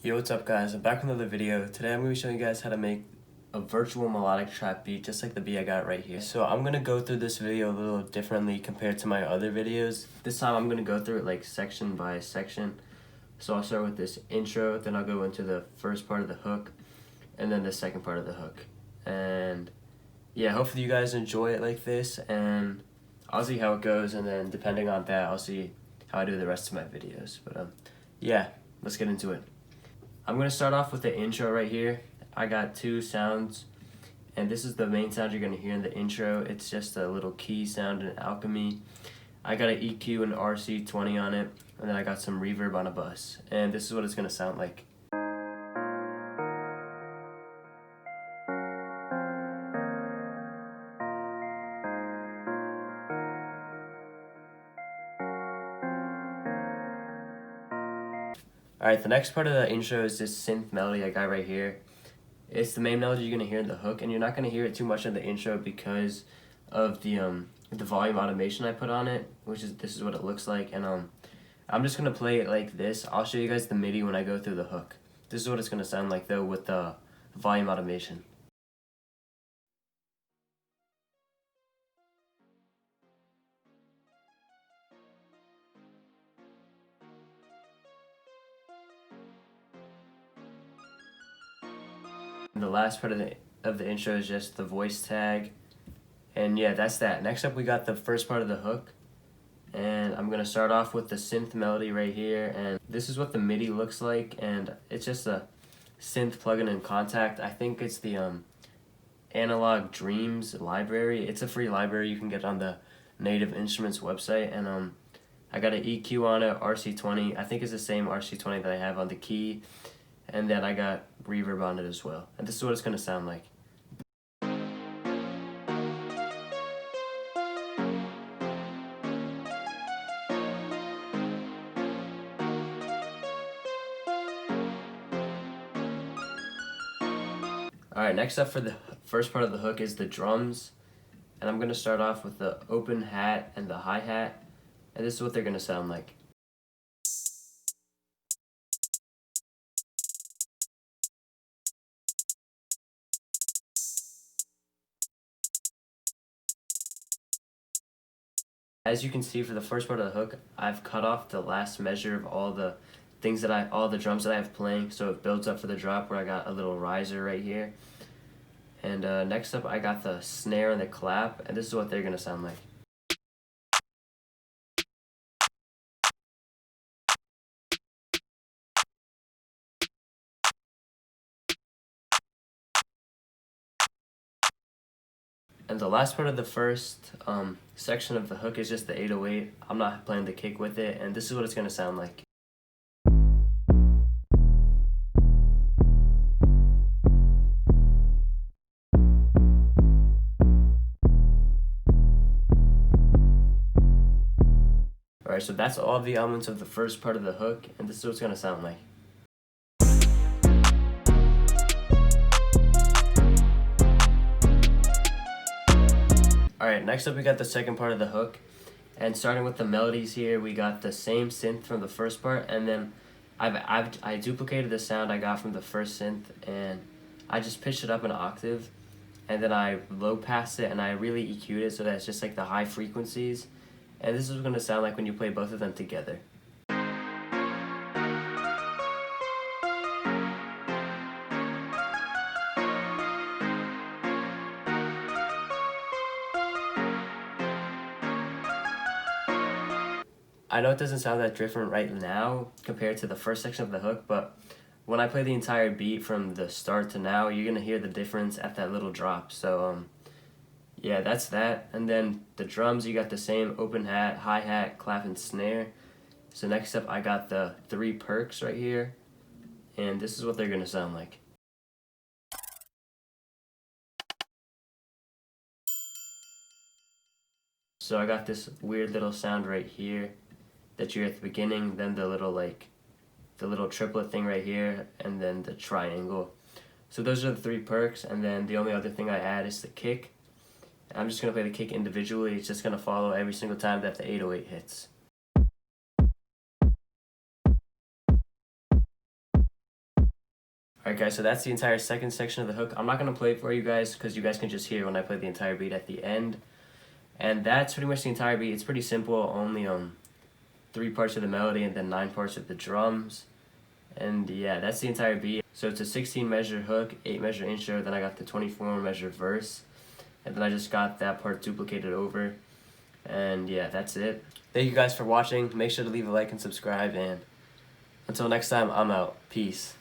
Yo, what's up guys? I'm back with another video. Today I'm going to be showing you guys how to make a virtual melodic trap beat just like the beat I got right here. So I'm going to go through this video a little differently compared to my other videos. This time I'm going to go through it like section by section. So I'll start with this intro, then I'll go into the first part of the hook, and then the second part of the hook. And yeah, hopefully you guys enjoy it like this, and I'll see how it goes, and then depending on that, I'll see how I do the rest of my videos. But yeah, let's get into it. I'm going to start off with the intro right here. I got two sounds, and this is the main sound you're going to hear in the intro. It's just a little key sound in Alchemy. I got an EQ and RC20 on it, and then I got some reverb on a bus. And this is what it's going to sound like. Alright, the next part of the intro is this synth melody I got right here. It's the main melody you're going to hear in the hook, and you're not going to hear it too much in the intro because of the volume automation I put on it, this is what it looks like. And I'm just going to play it like this. I'll show you guys the MIDI when I go through the hook. This is what it's going to sound like though with the volume automation. And the last part of the intro is just the voice tag. And yeah, that's that. Next up we got the first part of the hook. And I'm going to start off with the synth melody right here. And this is what the MIDI looks like. And it's just a synth plugin in Contact. I think it's the Analog Dreams library. It's a free library you can get on the Native Instruments website. And I got an EQ on it, RC20. I think it's the same RC20 that I have on the key. And then I got reverb on it as well. And this is what it's going to sound like. Alright, next up for the first part of the hook is the drums. And I'm going to start off with the open hat and the hi-hat. And this is what they're going to sound like. As you can see, for the first part of the hook, I've cut off the last measure of all the drums that I have playing, so it builds up for the drop where I got a little riser right here. And next up, I got the snare and the clap, and this is what they're gonna sound like. And the last part of the first section of the hook is just the 808. I'm not playing the kick with it, and this is what it's gonna sound like. Alright, so that's all of the elements of the first part of the hook, and this is what it's gonna sound like. Alright, next up we got the second part of the hook, and starting with the melodies here, we got the same synth from the first part, and then I duplicated the sound I got from the first synth, and I just pitched it up an octave, and then I low passed it, and I really EQ'd it so that it's just like the high frequencies, and this is what it's going to sound like when you play both of them together. I know it doesn't sound that different right now compared to the first section of the hook, but when I play the entire beat from the start to now, you're going to hear the difference at that little drop. So yeah, that's that. And then the drums, you got the same open hat, hi-hat, clap, and snare. So next up, I got the 3 perks right here, and this is what they're going to sound like. So I got this weird little sound right here that you hear at the beginning, then the little triplet thing right here, and then the triangle. So those are the 3 perks, and then the only other thing I add is the kick. I'm just going to play the kick individually. It's just going to follow every single time that the 808 hits. Alright guys, so that's the entire second section of the hook. I'm not going to play it for you guys because you guys can just hear when I play the entire beat at the end. And that's pretty much the entire beat. It's pretty simple, only 3 parts of the melody and then 9 parts of the drums. And yeah, that's the entire beat. So it's a 16 measure hook, 8 measure intro, then I got the 24 measure verse. And then I just got that part duplicated over. And yeah, that's it. Thank you guys for watching. Make sure to leave a like and subscribe. And until next time, I'm out. Peace.